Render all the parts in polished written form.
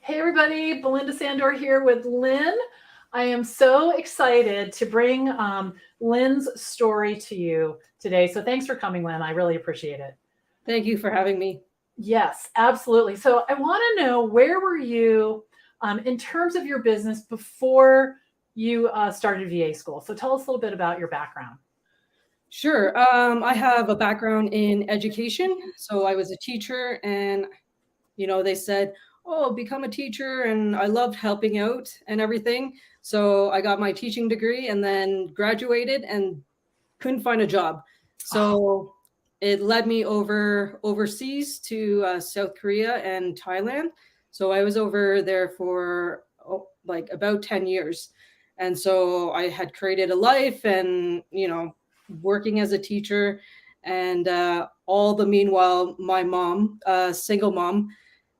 Hey everybody, Belinda Sandor here with Lynn. I am so excited to bring Lynn's story to you today. So thanks for coming, Lynn. I really appreciate it. Thank you for having me. Yes, absolutely. So I want to know, where were you in terms of your business before you started VA school? So tell us a little bit about your background. Sure. I have a background in education. So I was a teacher, and they said, "Oh, become a teacher." And I loved helping out and everything. So I got my teaching degree and then graduated and couldn't find a job. Oh, So it led me overseas to South Korea and Thailand. So I was over there for like about 10 years. And so I had created a life and, working as a teacher. And all the meanwhile, my mom, single mom,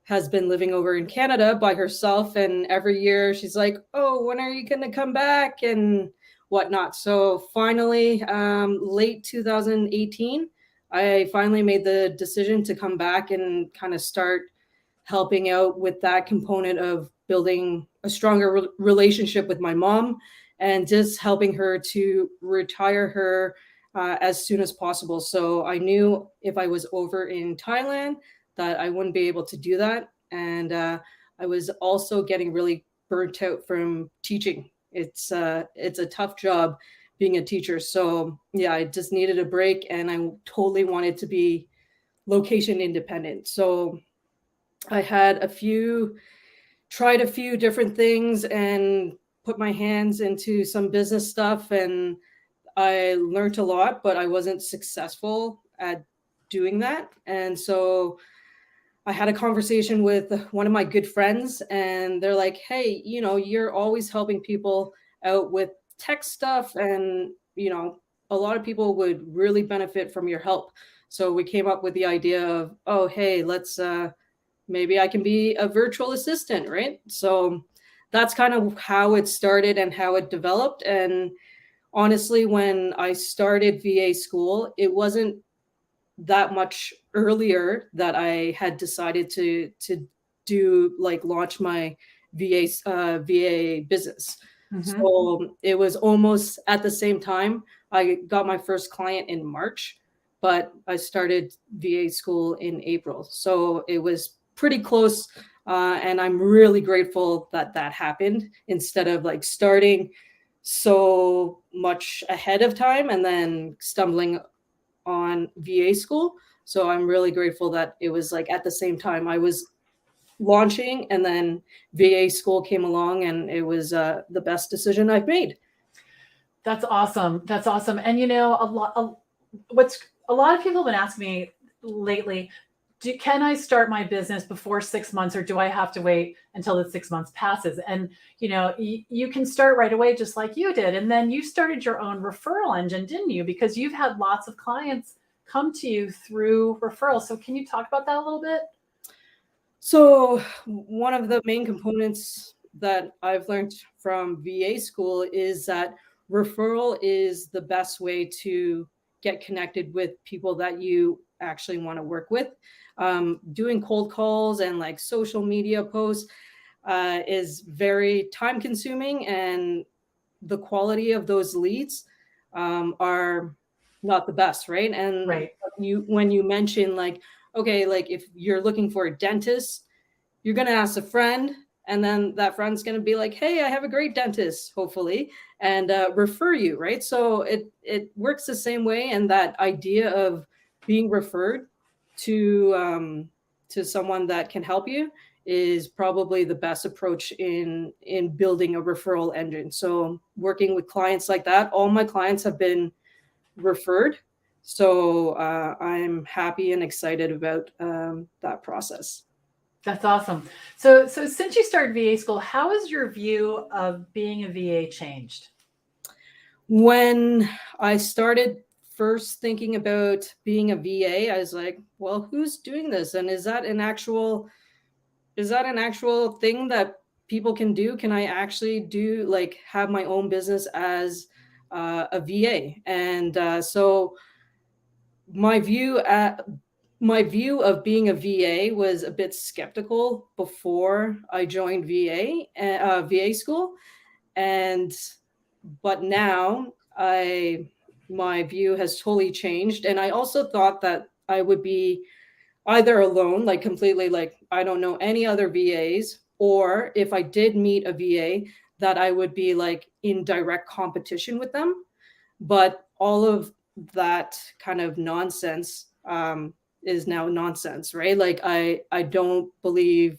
has been living over in Canada by herself. And every year she's like, "Oh, when are you going to come back?" And whatnot. So finally, late 2018, I finally made the decision to come back and kind of start helping out with that component of building a stronger relationship with my mom and just helping her to retire her as soon as possible. So I knew if I was over in Thailand that I wouldn't be able to do that. And I was also getting really burnt out from teaching. It's a tough job being a teacher. So yeah, I just needed a break, and I totally wanted to be location independent. So I had tried a few different things and put my hands into some business stuff, and I learned a lot, but I wasn't successful at doing that. And so I had a conversation with one of my good friends, and they're like, "Hey, you're always helping people out with tech stuff, and, a lot of people would really benefit from your help." So we came up with the idea of, "Oh, hey, let's maybe I can be a virtual assistant," right? So that's kind of how it started and how it developed. And honestly, when I started VA school, it wasn't that much earlier that I had decided to do, like, launch my VA business. mm-hmm. So it was almost at the same time. I got my first client in March, but I started VA school in April. So it was pretty close. And I'm really grateful that that happened instead of like starting so much ahead of time and then stumbling on VA school. So I'm really grateful that it was like at the same time I was launching, and then VA school came along, and it was the best decision I've made. That's awesome. That's awesome. And what's a lot of people have been asking me lately, can I start my business before 6 months, or do I have to wait until the 6 months passes? And you can start right away, just like you did. And then you started your own referral engine, didn't you? Because you've had lots of clients come to you through referrals. So can you talk about that a little bit? So one of the main components that I've learned from VA school is that referral is the best way to get connected with people that you actually want to work with. Doing cold calls and like social media posts is very time consuming, and the quality of those leads are not the best, right? And Right. when you mention like, okay, like if you're looking for a dentist, you're going to ask a friend, and then that friend's going to be like, "Hey, I have a great dentist, hopefully," and refer you, right? So it works the same way. And that idea of being referred to someone that can help you is probably the best approach in building a referral engine. So working with clients like that, all my clients have been referred. So I'm happy and excited about that process. That's awesome. So since you started VA school, how has your view of being a VA changed? When I started first thinking about being a VA, I was like, well, who's doing this? And is that an actual thing that people can do? Can I actually do, like, have my own business as a VA? And so my view my view of being a VA was a bit skeptical before I joined VA school, and but now my view has totally changed, and I also thought that I would be either alone, like completely, like I don't know any other VAs, or if I did meet a VA, that I would be like in direct competition with them. But all of that kind of nonsense is now nonsense, right? Like I don't believe,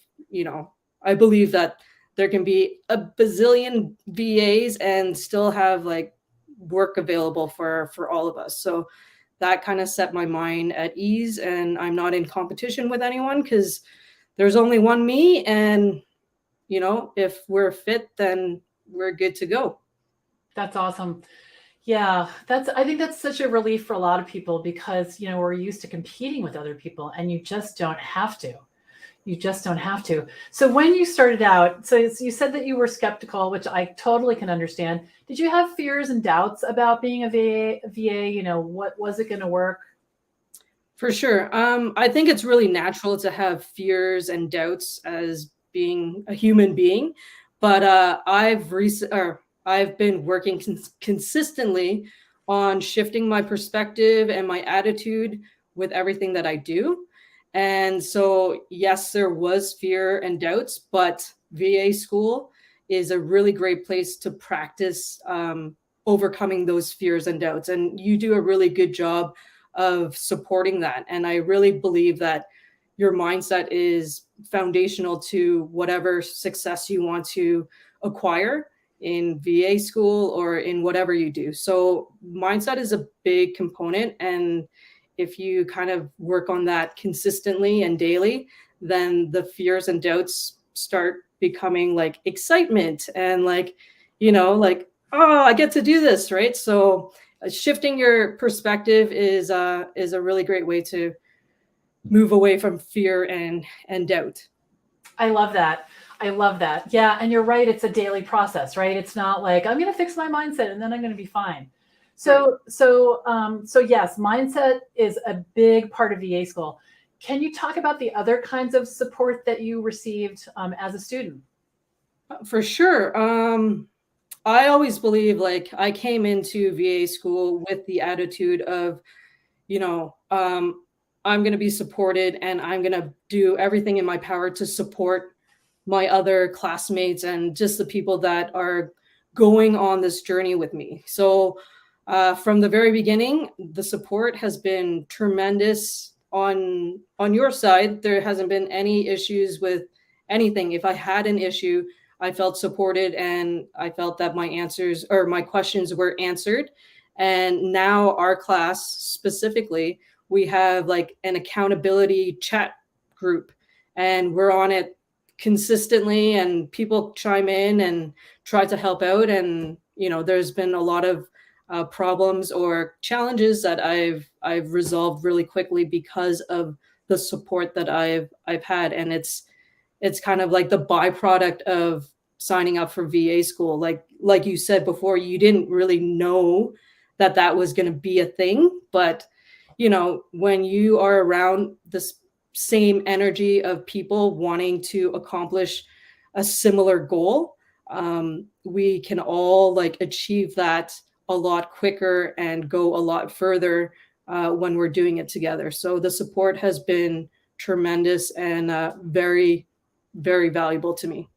I believe that there can be a bazillion VAs and still have like work available for all of us. So that kind of set my mind at ease, and I'm not in competition with anyone because there's only one me, and if we're fit, then we're good to go. That's awesome. Yeah, I think that's such a relief for a lot of people because, we're used to competing with other people and you just don't have to. You just don't have to. So when you started out, so you said that you were skeptical, which I totally can understand. Did you have fears and doubts about being a VA? What was it going to work? For sure. I think it's really natural to have fears and doubts as being a human being, but I've been working consistently on shifting my perspective and my attitude with everything that I do. And so, yes, there was fear and doubts, but VA school is a really great place to practice overcoming those fears and doubts. And you do a really good job of supporting that. And I really believe that your mindset is foundational to whatever success you want to acquire in VA school or in whatever you do. So mindset is a big component. And if you kind of work on that consistently and daily, then the fears and doubts start becoming like excitement and like, like, oh, I get to do this, right? So shifting your perspective is a really great way to move away from fear and doubt. I love that. I love that. Yeah, and you're right. It's a daily process, right? It's not like I'm going to fix my mindset and then I'm going to be fine. So yes, mindset is a big part of VA school. Can you talk about the other kinds of support that you received as a student? For sure. I always believe like I came into VA school with the attitude of, I'm going to be supported and I'm going to do everything in my power to support my other classmates and just the people that are going on this journey with me. So from the very beginning, the support has been tremendous on your side. There hasn't been any issues with anything. If I had an issue, I felt supported and I felt that my answers or my questions were answered. And now our class specifically, we have like an accountability chat group and we're on it consistently and people chime in and try to help out. And, there's been a lot of problems or challenges that I've resolved really quickly because of the support that I've had. And it's kind of like the byproduct of signing up for VA school. Like you said before, you didn't really know that was going to be a thing. But, when you are around this same energy of people wanting to accomplish a similar goal, we can all like achieve that a lot quicker and go a lot further when we're doing it together. So the support has been tremendous and very, very valuable to me.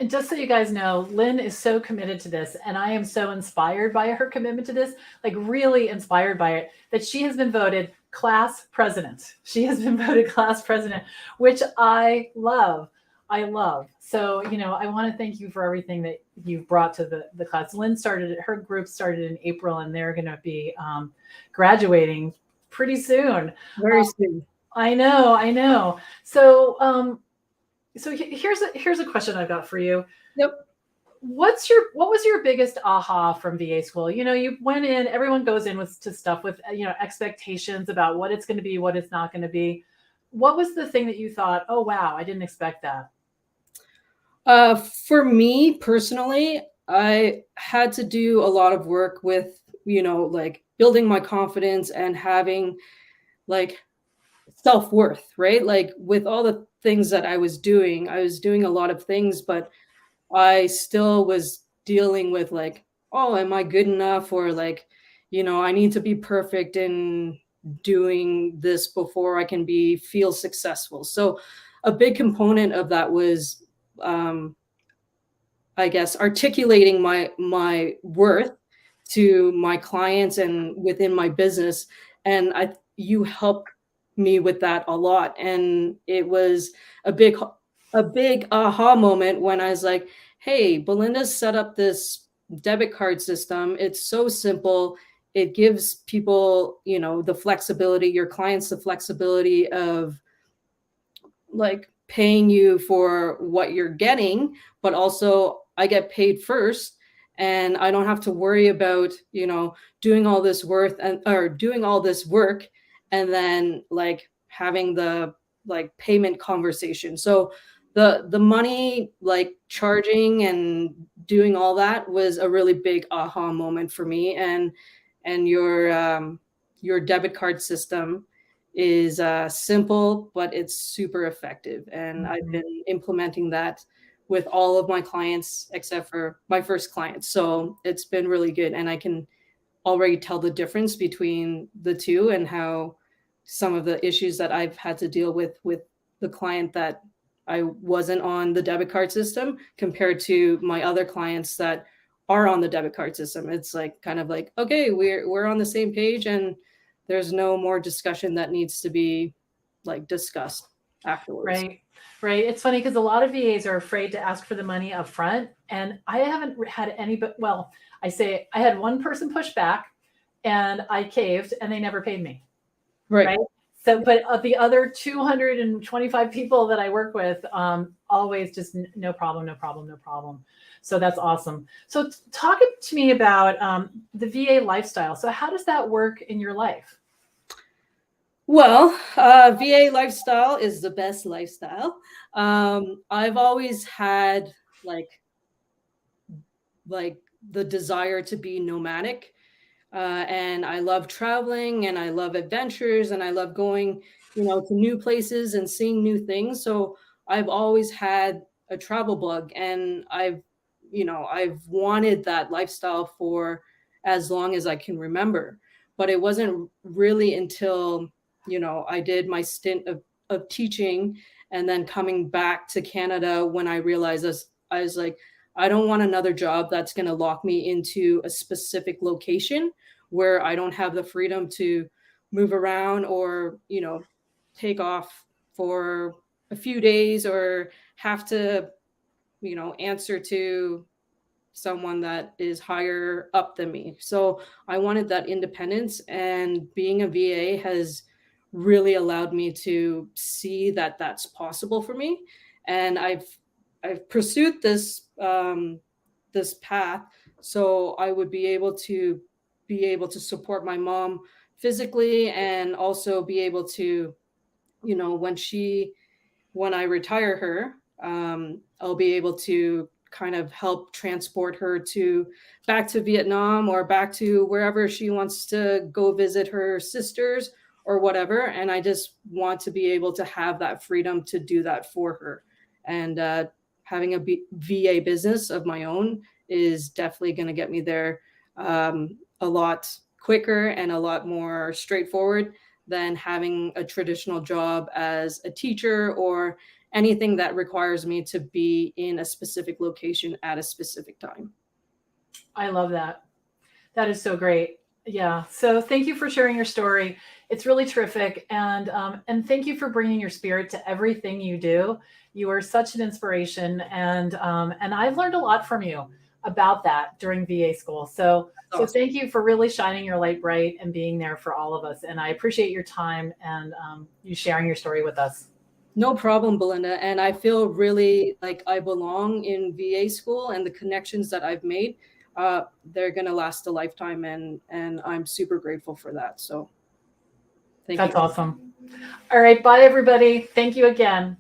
And just so you guys know, Lynn is so committed to this, and I am so inspired by her commitment to this, like really inspired by it, that she has been voted class president. She has been voted class president, which I love. I love. So, I want to thank you for everything that you've brought to the class. Lynn her group started in April, and they're going to be graduating pretty soon. Very soon. I know. So, here's a question I've got for you. Yep. What was your biggest aha from VA school? You went in, everyone goes in to stuff with, expectations about what it's going to be, what it's not going to be. What was the thing that you thought, oh, wow, I didn't expect that? For me personally, I had to do a lot of work with, like building my confidence and having like self-worth, right? Like with all the things that I was doing a lot of things, but I still was dealing with like, oh, am I good enough? Or like, I need to be perfect in doing this before I can feel successful. So a big component of that was um, I guess articulating my worth to my clients and within my business. And you helped me with that a lot. And it was a big aha moment when I was like, hey, Belinda's set up this debit card system. It's so simple. It gives people, the flexibility, your clients the flexibility of like paying you for what you're getting, but also I get paid first and I don't have to worry about, doing all this work and then like having the like payment conversation. So the money like charging and doing all that was a really big aha moment for me. And your debit card system is simple, but it's super effective. And I've Mhm. been implementing that with all of my clients except for my first client. So it's been really good. And I can already tell the difference between the two and how some of the issues that I've had to deal with the client that I wasn't on the debit card system compared to my other clients that are on the debit card system. It's like kind of like, okay, we're on the same page and there's no more discussion that needs to be like discussed afterwards. Right. Right. It's funny because a lot of VAs are afraid to ask for the money up front. And I haven't had any, but well, I say I had one person push back and I caved and they never paid me. Right. Right. So, but the other 225 people that I work with, always just no problem, no problem, no problem. So that's awesome. So talk to me about the VA lifestyle. So how does that work in your life? Well, VA lifestyle is the best lifestyle. I've always had like like the desire to be nomadic. And I love traveling and I love adventures and I love going, to new places and seeing new things. So I've always had a travel bug and I've wanted that lifestyle for as long as I can remember. But it wasn't really until, I did my stint of teaching and then coming back to Canada when I realized I was like, I don't want another job that's going to lock me into a specific location where I don't have the freedom to move around or, take off for a few days or have to, answer to someone that is higher up than me. So I wanted that independence, and being a VA has really allowed me to see that that's possible for me. And I've pursued this path so I would be able to support my mom physically and also be able to, when I retire her, I'll be able to kind of help transport her to back to Vietnam or back to wherever she wants to go visit her sisters or whatever. And I just want to be able to have that freedom to do that for her. And having a VA business of my own is definitely going to get me there a lot quicker and a lot more straightforward than having a traditional job as a teacher or anything that requires me to be in a specific location at a specific time. I love that. That is so great. Yeah. So thank you for sharing your story. It's really terrific, and thank you for bringing your spirit to everything you do. You are such an inspiration, and I've learned a lot from you about that during VA school. So Awesome. thank you for really shining your light bright and being there for all of us. And I appreciate your time and you sharing your story with us. No problem, Belinda. And I feel really like I belong in VA school, and the connections that I've made, they're going to last a lifetime. And I'm super grateful for that. So thank you. That's awesome. All right. Bye, everybody. Thank you again.